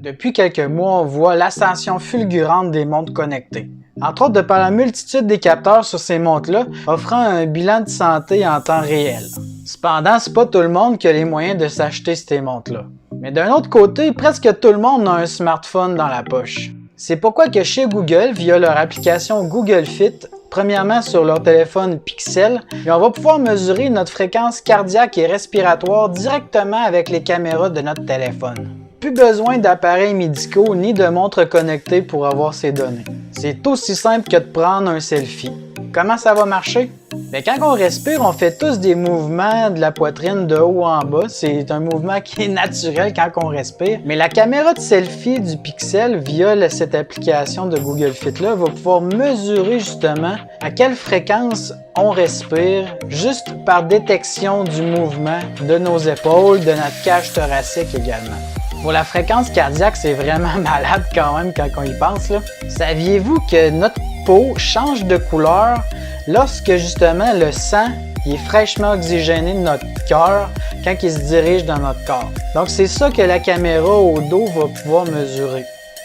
Depuis quelques mois, on voit l'ascension fulgurante des montres connectées. Entre autres de par la multitude des capteurs sur ces montres-là, offrant un bilan de santé en temps réel. Cependant, c'est pas tout le monde qui a les moyens de s'acheter ces montres-là. Mais d'un autre côté, presque tout le monde a un smartphone dans la poche. C'est pourquoi que chez Google, via leur application Google Fit, premièrement sur leur téléphone Pixel, on va pouvoir mesurer notre fréquence cardiaque et respiratoire directement avec les caméras de notre téléphone. Plus besoin d'appareils médicaux ni de montres connectées pour avoir ces données. C'est aussi simple que de prendre un selfie. Comment ça va marcher? Bien, quand on respire, on fait tous des mouvements de la poitrine de haut en bas. C'est un mouvement qui est naturel quand on respire. Mais la caméra de selfie du Pixel, via cette application de Google Fit-là, va pouvoir mesurer justement à quelle fréquence on respire juste par détection du mouvement de nos épaules, de notre cage thoracique également. Pour la fréquence cardiaque, c'est vraiment malade quand même quand on y pense, là. Saviez-vous que notre peau change de couleur lorsque justement le sang est fraîchement oxygéné de notre cœur quand il se dirige dans notre corps? Donc c'est ça que la caméra au dos va pouvoir mesurer.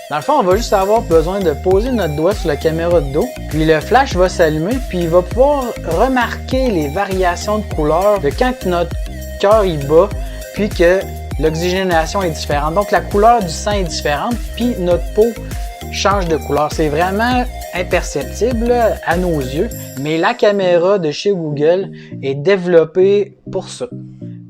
Dans le fond, on va juste avoir besoin de poser notre doigt sur la caméra de dos, puis le flash va s'allumer, puis il va pouvoir remarquer les variations de couleur de quand notre cœur y bat, puis que l'oxygénation est différente. Donc la couleur du sang est différente, puis notre peau change de couleur. C'est vraiment imperceptible à nos yeux, mais la caméra de chez Google est développée pour ça.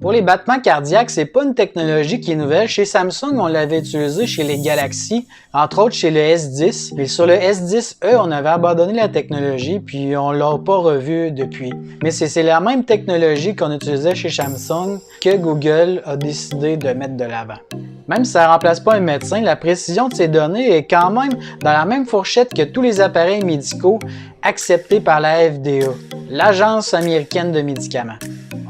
Pour les battements cardiaques, c'est pas une technologie qui est nouvelle. Chez Samsung, on l'avait utilisé chez les Galaxy, entre autres chez le S10. Mais sur le S10e, on avait abandonné la technologie, puis on l'a pas revu depuis. Mais c'est la même technologie qu'on utilisait chez Samsung que Google a décidé de mettre de l'avant. Même si ça ne remplace pas un médecin, la précision de ces données est quand même dans la même fourchette que tous les appareils médicaux acceptés par la FDA, l'Agence américaine de médicaments.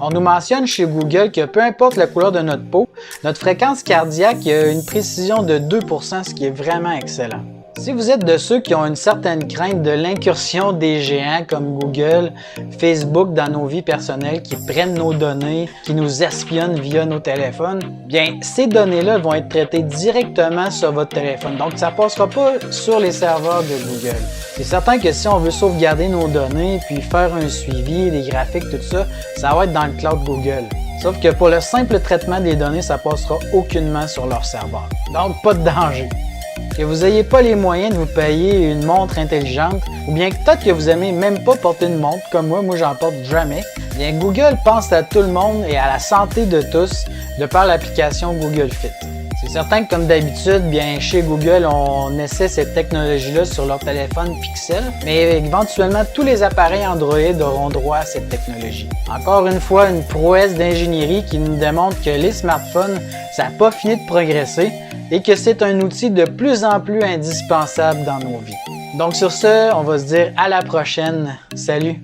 On nous mentionne chez Google que peu importe la couleur de notre peau, notre fréquence cardiaque a une précision de 2%, ce qui est vraiment excellent. Si vous êtes de ceux qui ont une certaine crainte de l'incursion des géants comme Google, Facebook dans nos vies personnelles, qui prennent nos données, qui nous espionnent via nos téléphones, bien ces données-là vont être traitées directement sur votre téléphone. Donc ça ne passera pas sur les serveurs de Google. C'est certain que si on veut sauvegarder nos données puis faire un suivi, des graphiques, tout ça, ça va être dans le cloud Google. Sauf que pour le simple traitement des données, ça ne passera aucunement sur leur serveur. Donc pas de danger. Que vous n'ayez pas les moyens de vous payer une montre intelligente, ou bien peut-être que vous n'aimez même pas porter une montre, comme moi j'en porte jamais, bien Google pense à tout le monde et à la santé de tous de par l'application Google Fit. C'est certain que comme d'habitude, bien chez Google, on essaie cette technologie-là sur leur téléphone Pixel, mais éventuellement tous les appareils Android auront droit à cette technologie. Encore une fois, une prouesse d'ingénierie qui nous démontre que les smartphones, ça n'a pas fini de progresser et que c'est un outil de plus en plus indispensable dans nos vies. Donc sur ce, on va se dire à la prochaine. Salut!